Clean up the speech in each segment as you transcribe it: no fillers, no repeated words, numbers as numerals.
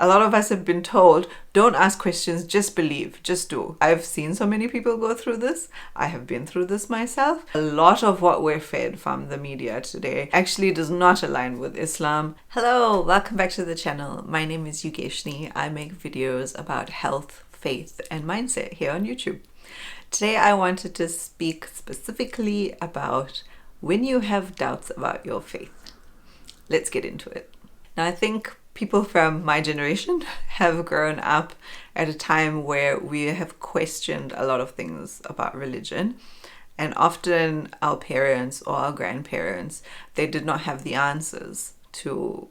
A lot of us have been told, don't ask questions, just believe, just do. I've seen so many people go through this. I have been through this myself. A lot of what we're fed from the media today actually does not align with Islam. Hello, welcome back to the channel. My name is Yugeshni. I make videos about health, faith, and mindset here on YouTube. Today I wanted to speak specifically about when you have doubts about your faith. Let's get into it. Now, I think people from my generation have grown up at a time where we have questioned a lot of things about religion, and often our parents or our grandparents, they did not have the answers to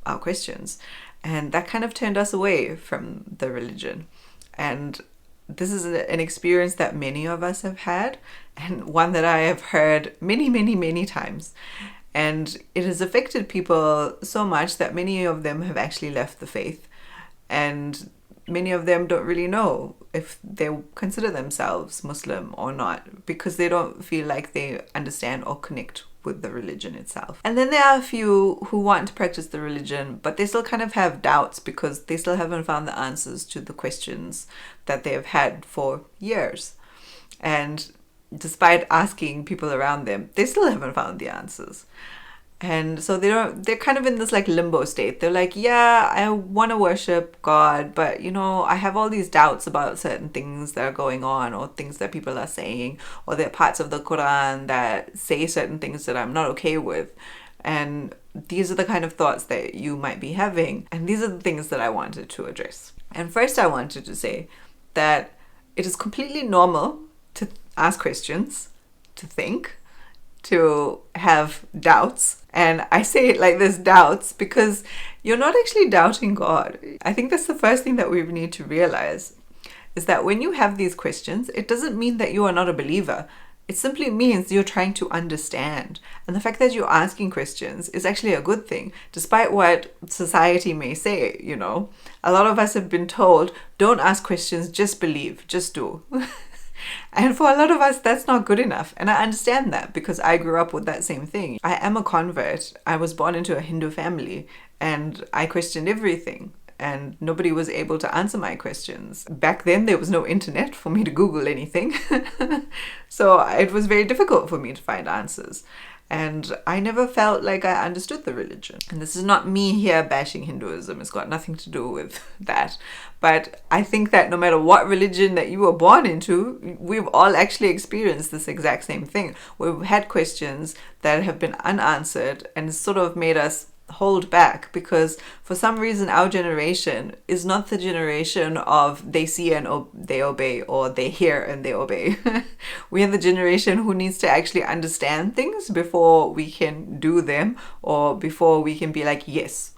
our questions, and that kind of turned us away from the religion. And this is an experience that many of us have had, and one that I have heard many times. And it has affected people so much that many of them have actually left the faith. And many of them don't really know if they consider themselves Muslim or not, because they don't feel like they understand or connect with the religion itself. And then there are a few who want to practice the religion, but they still kind of have doubts because they still haven't found the answers to the questions that they have had for years. And despite asking people around them, they still haven't found the answers. And so they're kind of in this like limbo state. They're like, yeah, I want to worship God, but I have all these doubts about certain things that are going on, or things that people are saying, or there are parts of the Quran that say certain things that I'm not okay with. And these are the kind of thoughts that you might be having. And these are the things that I wanted to address. And first I wanted to say that it is completely normal to ask questions, to think, to have doubts. And I say it like this, doubts, because you're not actually doubting God. I think that's the first thing that we need to realize, is that when you have these questions, it doesn't mean that you are not a believer. It simply means you're trying to understand. And the fact that you're asking questions is actually a good thing, despite what society may say. A lot of us have been told, don't ask questions, just believe, just do. And for a lot of us, that's not good enough. And I understand that because I grew up with that same thing. I am a convert. I was born into a Hindu family and I questioned everything. And nobody was able to answer my questions. Back then, there was no internet for me to Google anything. So it was very difficult for me to find answers. And I never felt like I understood the religion. And this is not me here bashing Hinduism. It's got nothing to do with that. But I think that no matter what religion that you were born into, we've all actually experienced this exact same thing. We've had questions that have been unanswered, and it's sort of made us hold back, because for some reason our generation is not the generation of they see and they obey, or they hear and they obey. We are the generation who needs to actually understand things before we can do them, or before we can be like, yes,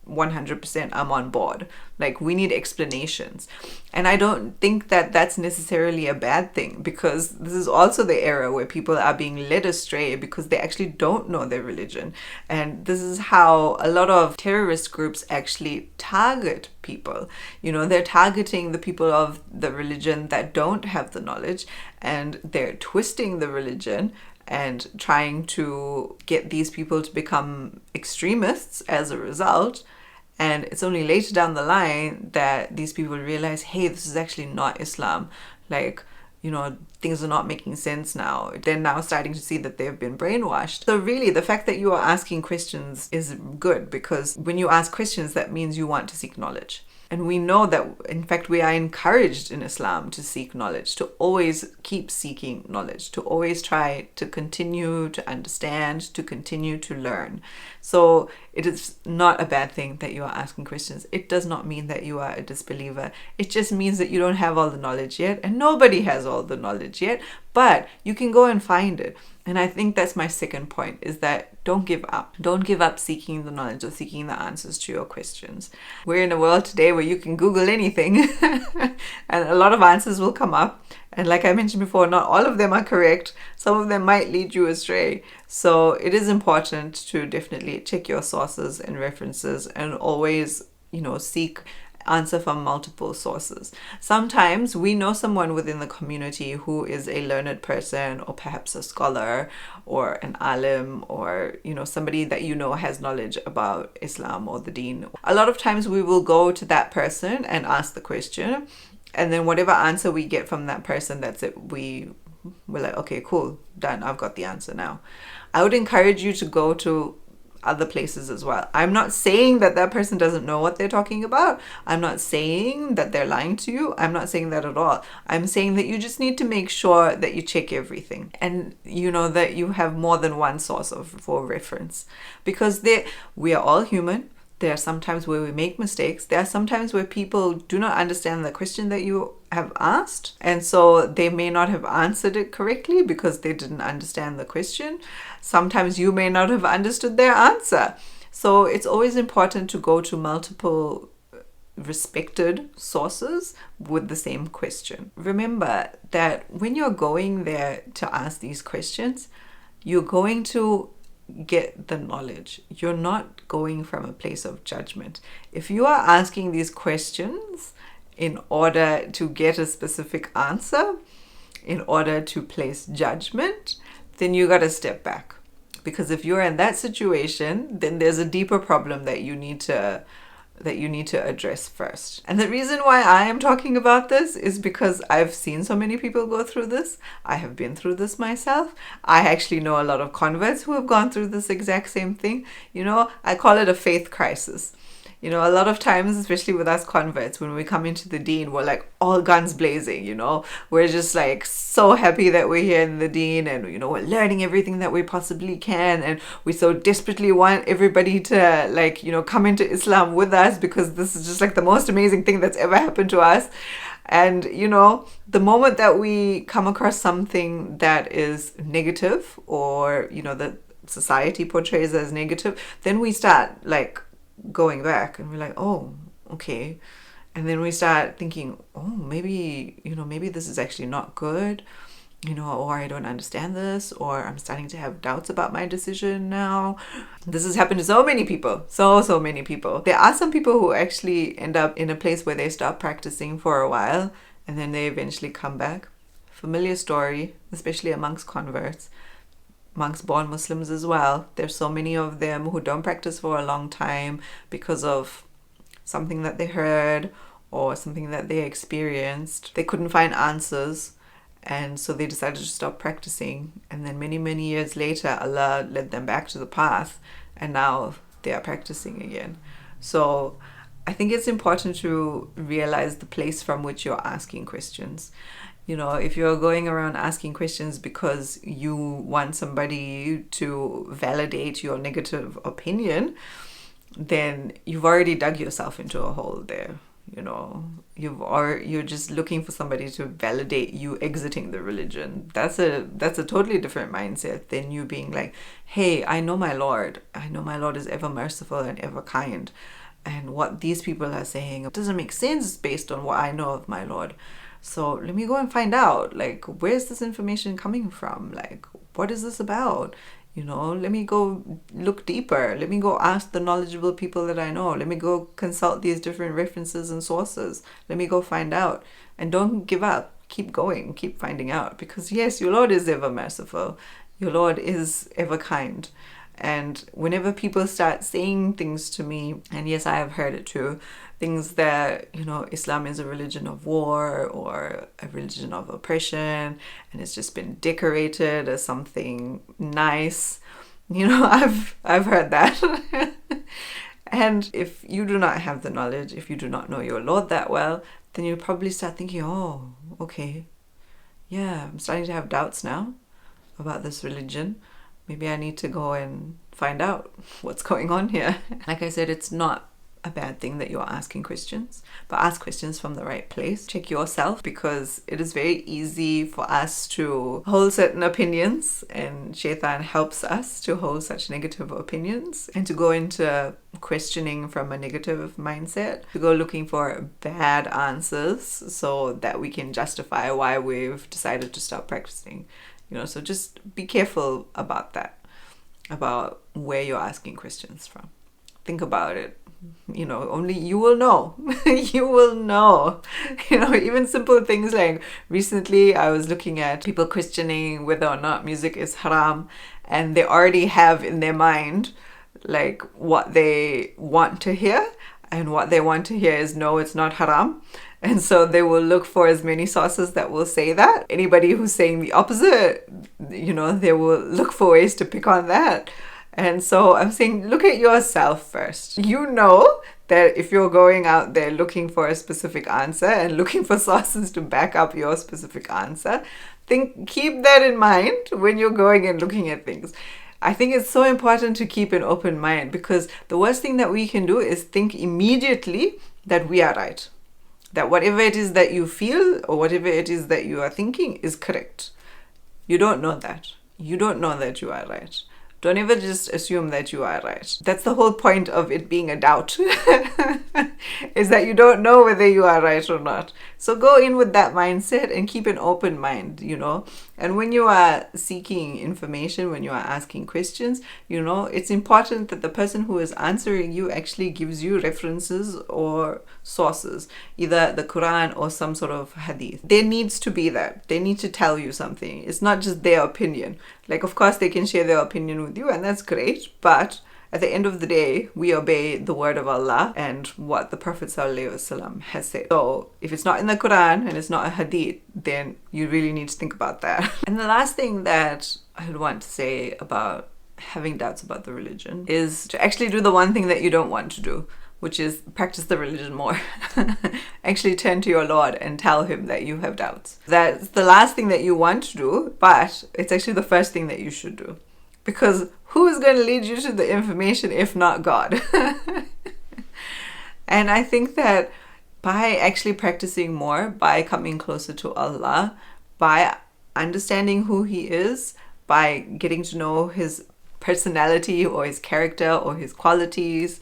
100% I'm on board. Like, we need explanations. And I don't think that that's necessarily a bad thing, because this is also the era where people are being led astray because they actually don't know their religion. And this is how a lot of terrorist groups actually target people. They're targeting the people of the religion that don't have the knowledge, and they're twisting the religion and trying to get these people to become extremists as a result. And it's only later down the line that these people realize, hey, this is actually not Islam. Like, things are not making sense now. They're now starting to see that they've been brainwashed. So really, the fact that you are asking questions is good, because when you ask questions, that means you want to seek knowledge. And we know that, in fact, we are encouraged in Islam to seek knowledge, to always keep seeking knowledge, to always try to continue to understand, to continue to learn. So it is not a bad thing that you are asking questions. It does not mean that you are a disbeliever. It just means that you don't have all the knowledge yet, and nobody has all the knowledge yet, but you can go and find it. And I think that's my second point, is that don't give up. Don't give up seeking the knowledge or seeking the answers to your questions. We're in a world today where you can Google anything and a lot of answers will come up. And like I mentioned before, not all of them are correct. Some of them might lead you astray. So it is important to definitely check your sources and references, and always, seek answer from multiple sources. Sometimes we know someone within the community who is a learned person, or perhaps a scholar or an alim, or somebody that has knowledge about Islam or the deen. A lot of times we will go to that person and ask the question, and then whatever answer we get from that person, that's it. We're like, okay, cool, done, I've got the answer now. I would encourage you to go to other places as well. I'm not saying that that person doesn't know what they're talking about. I'm not saying that they're lying to you. I'm not saying that at all. I'm saying that you just need to make sure that you check everything, and that you have more than one source for reference, because we are all human. There are some times where we make mistakes. There are some times where people do not understand the question that you have asked, and so they may not have answered it correctly because they didn't understand the question. Sometimes you may not have understood their answer. So it's always important to go to multiple respected sources with the same question. Remember that when you're going there to ask these questions, you're going to get the knowledge. You're not going from a place of judgment. If you are asking these questions in order to get a specific answer, in order to place judgment, then you got to step back. Because if you're in that situation, then there's a deeper problem that you need to address first. And the reason why I am talking about this is because I've seen so many people go through this. I have been through this myself. I actually know a lot of converts who have gone through this exact same thing. I call it a faith crisis. A lot of times, especially with us converts, when we come into the deen, we're like all guns blazing, we're just like so happy that we're here in the deen, and we're learning everything that we possibly can, and we so desperately want everybody to come into Islam with us, because this is just like the most amazing thing that's ever happened to us. And the moment that we come across something that is negative, or that society portrays as negative, then we start going back, and we're like, oh, okay. And then we start thinking, oh, maybe this is actually not good, or I don't understand this, or I'm starting to have doubts about my decision now. This has happened to so many people, so many people. There are some people who actually end up in a place where they stop practicing for a while, and then they eventually come back. Familiar story, especially amongst converts, amongst born Muslims as well. There's so many of them who don't practice for a long time because of something that they heard or something that they experienced. They couldn't find answers, and so they decided to stop practicing. And then many years later, Allah led them back to the path, and now they are practicing again. So I think it's important to realize the place from which you're asking questions. If you're going around asking questions because you want somebody to validate your negative opinion, then you've already dug yourself into a hole there. You're just looking for somebody to validate you exiting the religion. That's a totally different mindset than you being like, hey, I know my Lord. I know my Lord is ever merciful and ever kind. And what these people are saying doesn't make sense based on what I know of my Lord. So let me go and find out, where's this information coming from? What is this about? Let me go look deeper. Let me go ask the knowledgeable people that I know. Let me go consult these different references and sources. Let me go find out. And don't give up. Keep going. Keep finding out. Because yes, your Lord is ever merciful. Your Lord is ever kind. And whenever people start saying things to me, and yes, I have heard it too, things that, Islam is a religion of war or a religion of oppression, and it's just been decorated as something nice. I've heard that. And if you do not have the knowledge, if you do not know your Lord that well, then you'll probably start thinking, oh, okay, yeah, I'm starting to have doubts now about this religion. Maybe I need to go and find out what's going on here. Like I said, it's not a bad thing that you're asking questions, but ask questions from the right place. Check yourself, because it is very easy for us to hold certain opinions, and Shaitan helps us to hold such negative opinions and to go into questioning from a negative mindset, to go looking for bad answers so that we can justify why we've decided to stop practicing. So just be careful about that, about where you're asking questions from. Think about it. only you will know. You will know. Even simple things like recently I was looking at people questioning whether or not music is haram, and they already have in their mind like what they want to hear, and what they want to hear is no, it's not haram. And so they will look for as many sources that will say that. Anybody who's saying the opposite, they will look for ways to pick on that. And so I'm saying, look at yourself first. You know that if you're going out there looking for a specific answer and looking for sources to back up your specific answer, keep that in mind when you're going and looking at things. I think it's so important to keep an open mind, because the worst thing that we can do is think immediately that we are right. That whatever it is that you feel or whatever it is that you are thinking is correct. You don't know that. You don't know that you are right. Don't ever just assume that you are right. That's the whole point of it being a doubt, is that you don't know whether you are right or not. So go in with that mindset and keep an open mind, And when you are seeking information, when you are asking questions, it's important that the person who is answering you actually gives you references or sources, either the Quran or some sort of hadith. There needs to be that. They need to tell you something. It's not just their opinion. Like, of course, they can share their opinion with you, and that's great, but at the end of the day, we obey the word of Allah and what the Prophet ﷺ has said. So if it's not in the Quran and it's not a hadith, then you really need to think about that. And the last thing that I would want to say about having doubts about the religion is to actually do the one thing that you don't want to do, which is practice the religion more. Actually turn to your Lord and tell him that you have doubts. That's the last thing that you want to do, but it's actually the first thing that you should do. Because who is going to lead you to the information if not God? And I think that by actually practicing more, by coming closer to Allah, by understanding who He is, by getting to know His personality or His character or His qualities,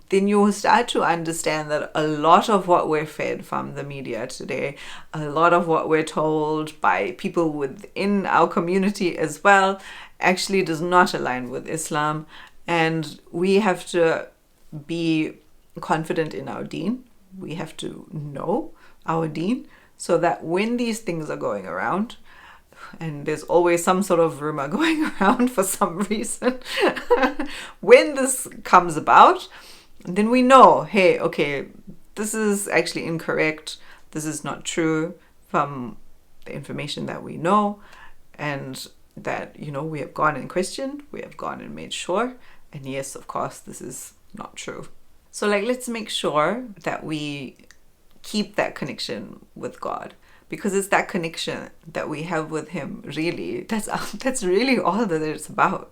then you will start to understand that a lot of what we're fed from the media today, a lot of what we're told by people within our community as well, actually does not align with Islam. And we have to be confident in our deen. We have to know our deen, so that when these things are going around, and there's always some sort of rumor going around for some reason, when this comes about, then we know, hey, okay, this is actually incorrect. This is not true from the information that we know, and that, we have gone and questioned, we have gone and made sure, and yes, of course, this is not true. So let's make sure that we keep that connection with God, because it's that connection that we have with Him, really. That's really all that it's about.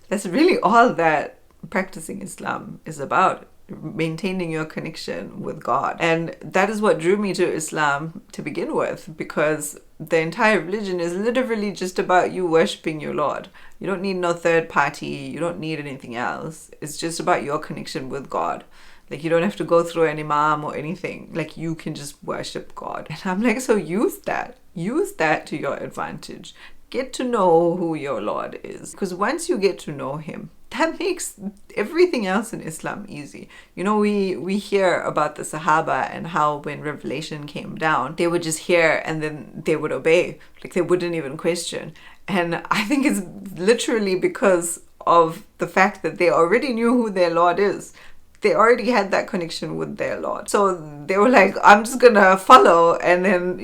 That's really all that practicing Islam is about. Maintaining your connection with God. And that is what drew me to Islam to begin with, because the entire religion is literally just about you worshipping your Lord. You don't need no third party, you don't need anything else. It's just about your connection with God. You don't have to go through an imam or anything. You can just worship God. And I'm so use that to your advantage. Get to know who your Lord is, because once you get to know Him, that makes everything else in Islam easy. We hear about the Sahaba and how when revelation came down, they would just hear and then they would obey. They wouldn't even question. And I think it's literally because of the fact that they already knew who their Lord is. They already had that connection with their Lord. So they were like, I'm just gonna follow, and then,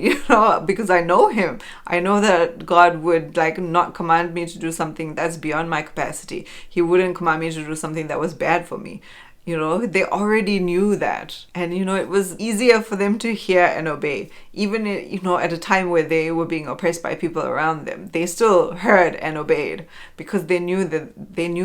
because I know Him. I know that God would not command me to do something that's beyond my capacity. He wouldn't command me to do something that was bad for me. They already knew that. And, it was easier for them to hear and obey. Even, at a time where they were being oppressed by people around them, they still heard and obeyed because they knew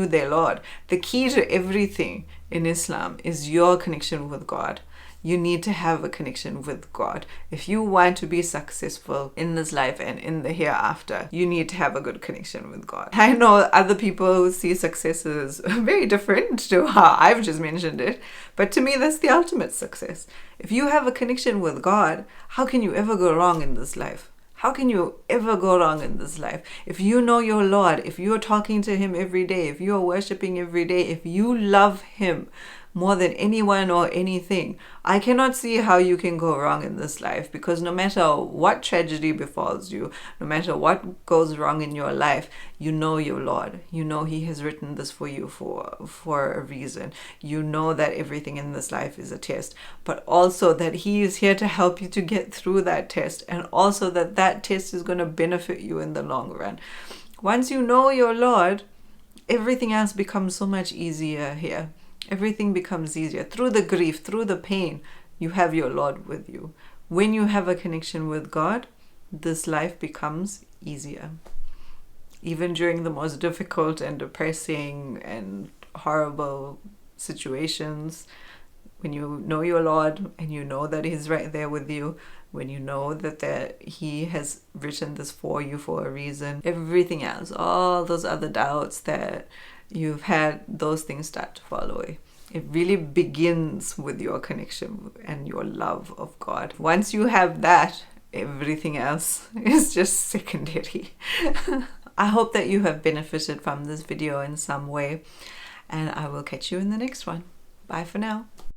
their Lord. The key to everything in Islam is your connection with God. You need to have a connection with God. If you want to be successful in this life and in the hereafter, you need to have a good connection with God. I know other people who see success as very different to how I've just mentioned it, but to me, that's the ultimate success. If you have a connection with God, how can you ever go wrong in this life? How can you ever go wrong in this life? If you know your Lord, if you're talking to Him every day, if you're worshiping every day, if you love Him more than anyone or anything. I cannot see how you can go wrong in this life, because no matter what tragedy befalls you, no matter what goes wrong in your life, you know your Lord. You know He has written this for you for a reason. You know that everything in this life is a test, but also that He is here to help you to get through that test, and also that that test is going to benefit you in the long run. Once you know your Lord, everything else becomes so much easier here. Everything becomes easier. Through the grief, through the pain, you have your Lord with you. When you have a connection with God, this life becomes easier. Even during the most difficult and depressing and horrible situations, when you know your Lord and you know that He's right there with you, when you know that He has written this for you for a reason, everything else, all those other doubts that you've had, those things start to fall away. It really begins with your connection and your love of God. Once you have that, everything else is just secondary. I hope that you have benefited from this video in some way, and I will catch you in the next one. Bye for now.